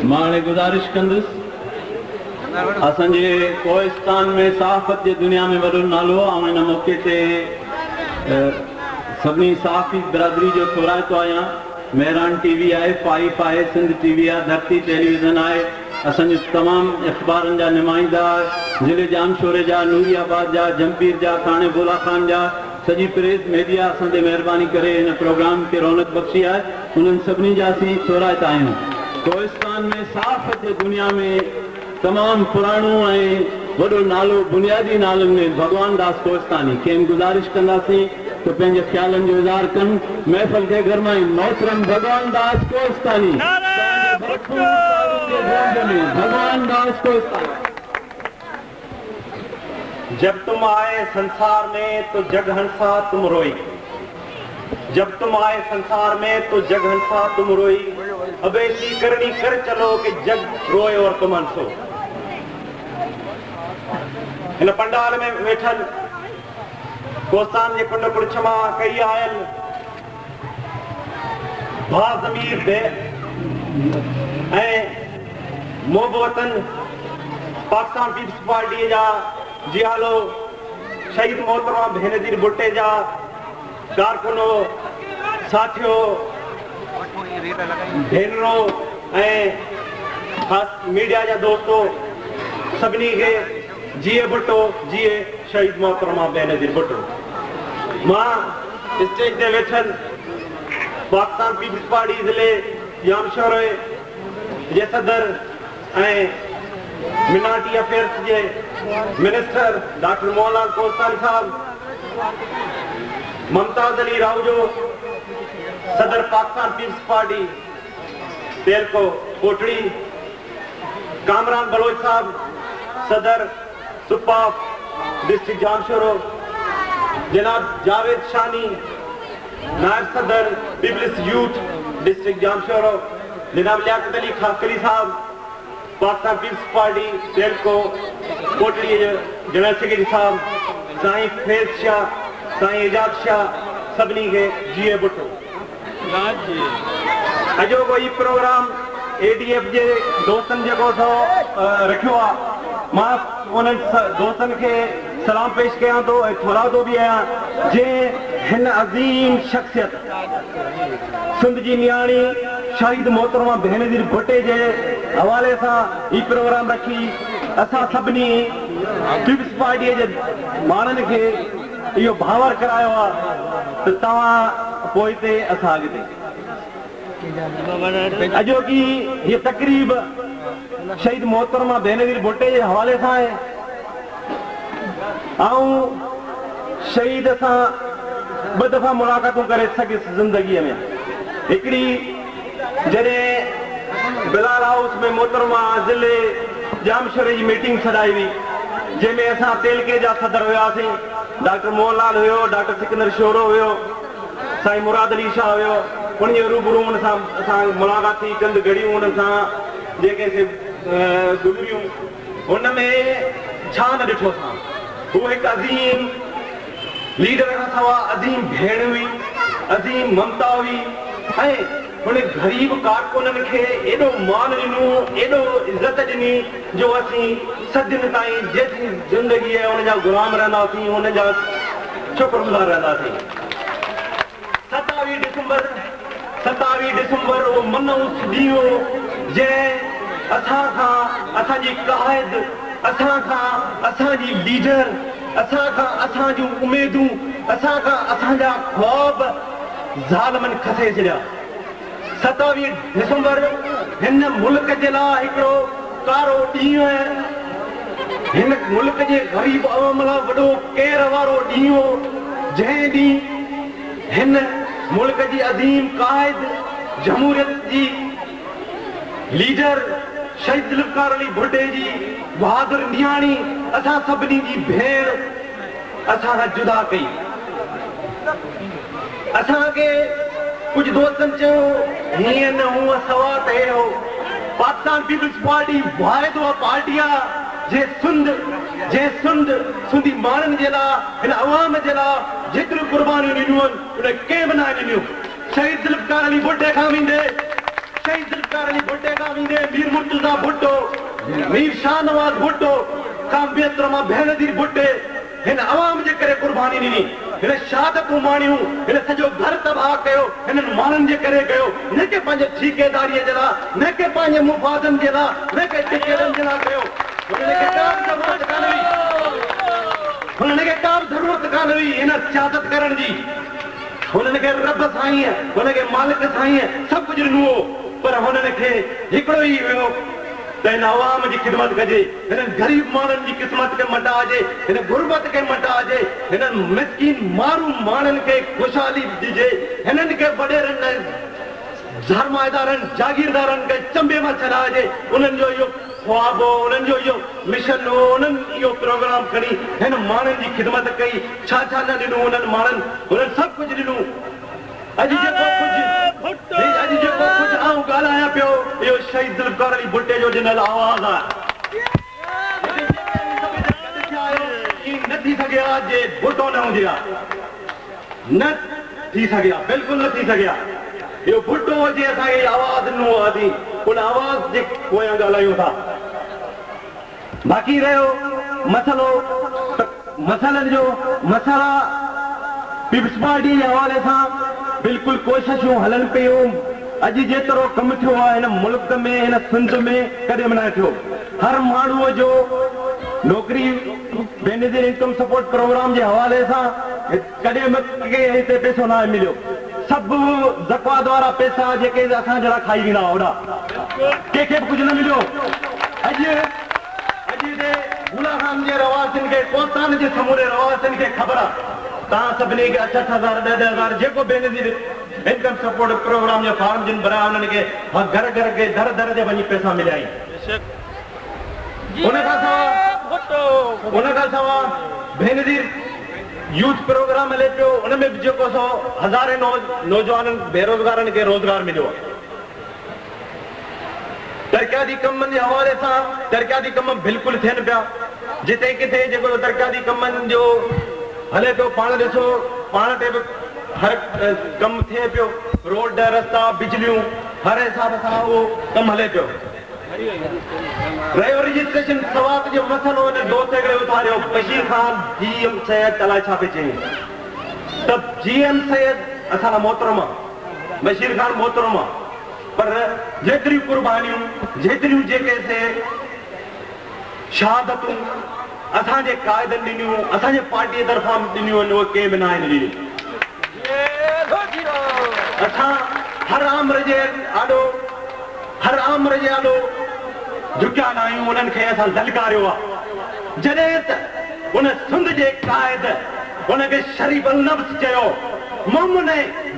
मां गुज़ारिश कंदुसि असांजे कोहिस्तान में सहाफ़त जी दुनिया में वॾो नालो आहे। हिन मौक़े ते सभिनी सहाफ़ी बिरादरी जो थोराइतो आहियां। मेहरान टीवी आहे, फाइफ आहे, सिंध टीवी आहे, धरती टेलीविज़न आहे, असांजो तमामु अख़बारनि जा नुमाइंदा, ज़िले जामशोरे जा, नूरियाबाद जा, जमपीर जा, थाणे बोला खान जा, सॼी प्रेस मीडिया असांते महिरबानी करे हिन प्रोग्राम खे रौनक बख़्शी आहे। उन्हनि सभिनी जा असीं थोराइता आहियूं। कोहिस्तान में सहाफ़त जी दुनिया में तमामु पुराणो ऐं वॾो नालो, बुनियादी नालनि में भगवान दास कोहिस्तानी खेनि गुज़ारिश कंदासीं तो पंहिंजे ख़्यालनि जो इज़हार कनि। महफ़िल खे गरमाई। मोहतरम भगवान दास कोहिस्तानी। भगवान दास कोहिस्तानी। जब तुम आए संसार में तो जग हंसा तुम रोई, जब तुम आए संसार में तो जग हंसा तुम रोई, अब ऐसी करनी कर चलो कि जग रोए और तुम हंसो। इन पंडाल में वेठल कोहिस्तान जे कुंड कुड़छ मां कई आयल भा ज़मीर दे ऐं मोहब्बतन पाकिस्तान पीपल्स पार्टी जा जियालो शहीद मोहतरमा भेनजीर भुट्टे जा कारकुनो साथियो भेनरो ऐं ख़ासि मीडिया जा दोस्तों सभिनी खे जिए भुट्टो, जिए शहीद मोहतरमा भेनजीर भुट्टो। मां स्टेज ते वेठल पाकिस्तान पीपल्स पार्टी ज़िले जामशोरे जे सदर ऐं मिनारिटी अफेयर्स जे मिनिस्टर डॉक्टर मोहनलाल कोहिस्तानी साहब, मुमताज अली रावजो सदर पाकिस्तान पीपल्स पार्टी तेलको कोटड़ी, कामरान बलोच साहब सदर सुपाफ डिस्ट्रिक्ट जामशोरो, जनाब जावेद शानी नायब सदर पीपल्स यूथ डिस्ट्रिक्ट जामशोरो, जनाब लियाकत अली खाकरी साहब पाकिस्तान पीपल्स पार्टी तेलको कोटड़ी जनरल सेक्रेटरी साहब, साईं फैज शाह, साईं एजाज शाह, सभिनी खे जिए भुट्टो। अॼोको ही प्रोग्राम एडीएफ जे दोस्तनि जेको रखियो आहे, मां उन्हनि दोस्तनि खे सलाम पेश कयां थो ऐं थोराइतो बि आहियां जे हिन अज़ीम शख्सियत सिंध जी नियाणी शहीद मोहतरमा भेनजीर भुट्टे जे हवाले सां ही प्रोग्राम रखी असां सभिनी पीपल्स पार्टीअ जे माण्हुनि खे इहो भावर करायो आहे त तव्हां पोइ ते असां अॻिते। अॼोकी हीअ तक़रीब शहीद मोहतरमा भेनजीर भुट्टे जे हवाले सां आहे। ऐं शहीद सां ॿ दफ़ा मुलाक़ातूं करे सघियुसि ज़िंदगीअ में। हिकिड़ी जॾहिं बिलाल हाउस में मोहतरमा ज़िले जामशोरे जी मीटिंग सॾाई हुई, जंहिंमें असां तेलके जा सदर हुयासीं। डॉक्टर मोहनलाल हुयो, डॉक्टर सिकंदर शोरो हुयो, साईं मुराद अली शाह हुयो। उन जे रूबरू हुन सां असां मुलाक़ात थी, चंद घड़ियूं हुन सां जेके गुज़रियूं, हुन में छा न ॾिठो असां। हू हिकु अज़ीम लीडर खां सवा अज़ीम भेण हुई, अज़ीम ममता हुई ऐं हुन ग़रीब कारकुननि खे एॾो मान ॾिनो, एॾो इज़त ॾिनी जो असीं सदियुनि ताईं जेसिताईं ज़िंदगी आहे हुन जा गुलाम रहंदासीं, हुन जा शुक्रगुज़ार रहंदासीं। 27 डिसंबर उहो मनहूस ॾींहुं हो जंहिं असां खां असांजी क़ाइद, असां खां असांजी लीडर, असां खां असांजूं उमेदूं, असां खां असांजा ख्वाब ज़ालिमनि खसे छॾिया। 27 डिसंबर हिन मुल्क जे लाइ हिकिड़ो कारो ॾींहुं आहे। हिन मुल्क जे ग़रीब अवाम लाइ वॾो केर वारो ॾींहुं हो जंहिं ॾींहुं हिन मुल्क जी अज़ीम क़ाइद, जमहूरियत जी लीडर शहीद ज़ुल्फ़िकार अली भुट्टे जी बहादुर नियाणी असां सभिनी जी भेण असां खां जुदा कई। असांखे कुझु दोस्तनि चयो हीअं न हूअं सवा त हे हो। पाकिस्तान पीपल्स पार्टी वाहिद पार्टी आहे जंहिं सिंधी माण्हुनि जे लाइ, हिन अवाम जे लाइ जेतिरियूं क़ुर्बानियूं ॾिनियूं आहिनि उन कंहिं बि न ॾिनियूं। शहीद ज़ुल्फ़िकार अली भुट्टे खां वेंदे, शहीद ज़ुल्फ़िकार अली भुट्टे खां वेंदे मीर मुर्तजा भुट्टो मीर शाह नवाज भुट्टो खां बेहतरमा भेनदीर भुट्टे हिन आवाम जे करे कुर्बानी ॾिनी हिन शहादतूं माणियूं हिन सॼो घर तबाह कयो हिननि माण्हुनि जे करे कयो न के पंहिंजे ठीकेदारीअ जे लाइ न के पंहिंजे मुफ़ादनि जे लाइ न के टिकेटनि जे लाइ कयो हुननि खे का बि ज़रूरत कान हुई हुननि खे का बि ज़रूरत कान हुई हिन सियासत करण जी हुननि खे रब साईं हुनखे मालिक साईं सभु कुझु ॾिनो हो पर हुननि खे हिकिड़ो ई हुयो त हिन अवाम जी ख़िदमत कजे हिननि ग़रीब माण्हुनि जी क़िस्मत खे मटाइजे हिन गुरबत खे मटाइजे हिननि मिसकीन मारू माण्हुनि खे ख़ुशहाली ॾिजे हिननि खे वॾेरनि सरमाएदारनि जागीरदारनि खे चंबे मां छॾाइजे उन्हनि जो इहो ख्वाब हो उन्हनि जो इहो मिशन हो उन्हनि इहो प्रोग्राम खणी हिन माण्हुनि जी ख़िदमत कई छा छा न ॾिनो उन्हनि माण्हुनि हुननि सभु कुझु ॾिनो अॼु जेको कुझु आऊं ॻाल्हायां पियो इहो शहीद ज़ुल्फ़िकार अली भुट्टे जो ॾिनल आवाज़ आहे न थी सघे हा जे भुट्टो न हुजे हा न थी सघे हा बिल्कुलु न थी सघे हा इहो भुट्टो हुजे असांखे आवाज़ ॾिनो आहे उन आवाज़ जे पोयां ॻाल्हायूं था बाक़ी रहियो मसइलो मसइलनि जो मसइला पीपल्स पार्टी जे हवाले सां बिल्कुलु कोशिशूं हलनि पियूं अॼु जेतिरो कमु थियो आहे हिन मुल्क में हिन सिंध में कॾहिं बि न थियो हर माण्हूअ जो नौकिरी बेनज़ीर इनकम सपोर्ट प्रोग्राम जे हवाले सां कॾहिं बि हिते पैसो न मिलियो सभु ज़कात वारा पैसा जेके असां जहिड़ा खाई वेंदा होॾा कंहिंखे बि कुझु न मिलियो अॼु जे गुला खान जे रवासियुनि खे कोस्तान जे समूरे रवासियुनि खे ख़बर आहे तव्हां सभिनी खे 8,000 10,000 जेको बेनज़ीर इनकम सपोर्ट प्रोग्राम जो फॉर्म जिन भरिया उन्हनि खे घर घर के दर दर ते वञी पैसा मिलिया उन खां सवाइ बेनज़ीर यूथ प्रोग्राम हले पियो उन में बि जेको सो हज़ारे नौजवाननि बेरोज़गारनि खे रोज़गार मिलियो तरक़ियाती कमनि जे हवाले सां तरक़ियाती कम बिल्कुलु थियनि पिया जिते किथे जेको तरक़ियाती कमनि जो हले पियो पाण ॾिसो पाण ते बि हर कमु थिए पियो रोड रस्ता बिजलियूं हर हिसाब सां उहो कमु हले पियो रहियो रजिस्ट्रेशन सवात जो मसइलो हिन दोस्त हिकिड़े उथारियो बशीर ख़ान GM सैयद अलाए छा पई चई त GM सैयद असां मोहतरम आहे बशीर ख़ान मोहतरम आहे पर जेतिरियूं कुर्बानियूं जेतिरियूं जेके से शहादतूं असांजे क़ाइदनि ॾिनियूं असांजे पार्टीअ तरफ़ां ॾिनियूं आहिनि उहे कंहिं बि न आहिनि ॾिनियूं असां हर आमर जे आॾो झुकिया न आहियूं उन्हनि खे असां ललकारियो आहे जॾहिं त उन सिंध जे क़ाइद उनखे शरीफ़ नफ्स चयो मोमिन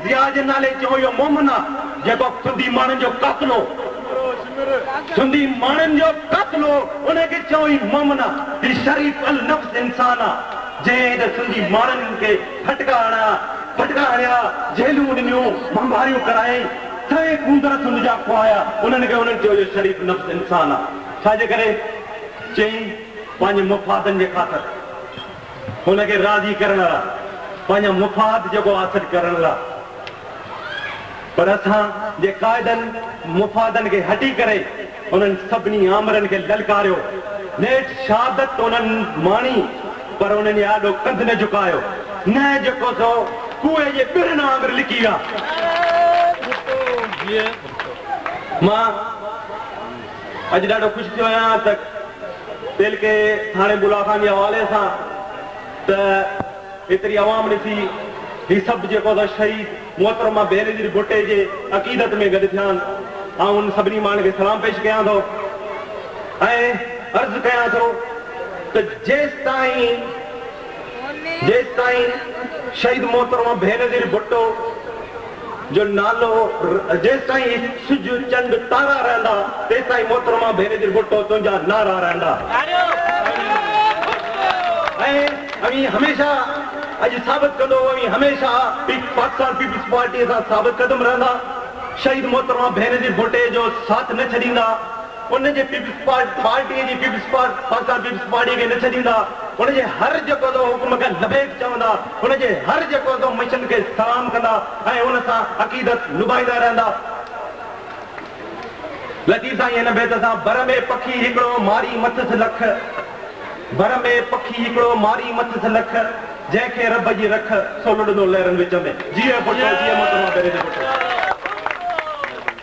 ज़िया जे नाले चयो इहो मोमिन आहे जेको सिंधी माण्हुनि जो क़त्ल हो सिंधी माण्हुनि जो क़त्ल हो उनखे चयो ई मोमिन आहे ही शरीफ़ नफ्स इंसान आहे जंहिं त सिंधी माण्हुनि खे फटका हणिया जेलूं ॾिनियूं बमबारियूं कराई सभई कूंदर सिंध जा खुआया उन्हनि खे उन्हनि चयो इहो शरीफ़ नफ्स इंसान आहे छाजे करे चई पंहिंजे मुफ़ादनि जे ख़ातिर हुनखे राज़ी करण लाइ पंहिंजा मुफ़ाद जेको हासिल करण लाइ पर असां जे क़ाइदनि मुफ़ादनि खे हटी करे उन्हनि सभिनी आमरनि खे ललकारियो नेठ शहादत उन्हनि माणी पर उन्हनि ॾाढो कंध न झुकायो न जेको सो कुएं जे ॿिरनि वांगुरु लिकी विया मां अॼु ॾाढो ख़ुशि थियो आहियां त तेल के थाणे बुला खान जे हवाले सां त एतिरी आवाम ॾिसी ही सभु जेको त शहीद मोहतरमा बेनज़ीर भुट्टे जे अक़ीदत में गॾु थिया आहिनि ऐं उन सभिनी माण्हुनि खे सलाम पेश कयां थो ऐं अर्ज़ु कयां थो त जेसिताईं शहीद मोहतरमा बेनज़ीर भुट्टो जो नालो जेसिताईं सिज चंड तारा रहंदा तेसिताईं मोहतरमा बेनज़ीर भुट्टो तुंहिंजा नारा रहंदा ऐं हमेशा अॼु साबित कंदो हमेशा पाकिस्तान पीपल्स पार्टी सां साबित कदम रहंदा शहीद मोहतरमा बेनज़ीर भुट्टे जो साथ न छॾींदा उनजे पाकिस्तान पीपल्स पार्टी खे न छॾींदा उनजे हर जेको हुकुम खे लबेक चवंदा उनजे हर जेको मिशन खे सलाम कंदा ऐं उन सां अक़ीदत निभाईंदा रहंदा लती साईं हिन बेत सां बर में पखी हिकिड़ो मारी मथस लख, बर में पखी हिकिड़ो मारी मथस लख, जंहिंखे रब जी रख सो लुॾंदो लहरनि विच में। जीअं पुटु जीअं मोहतरमा बेरे जे पुटु।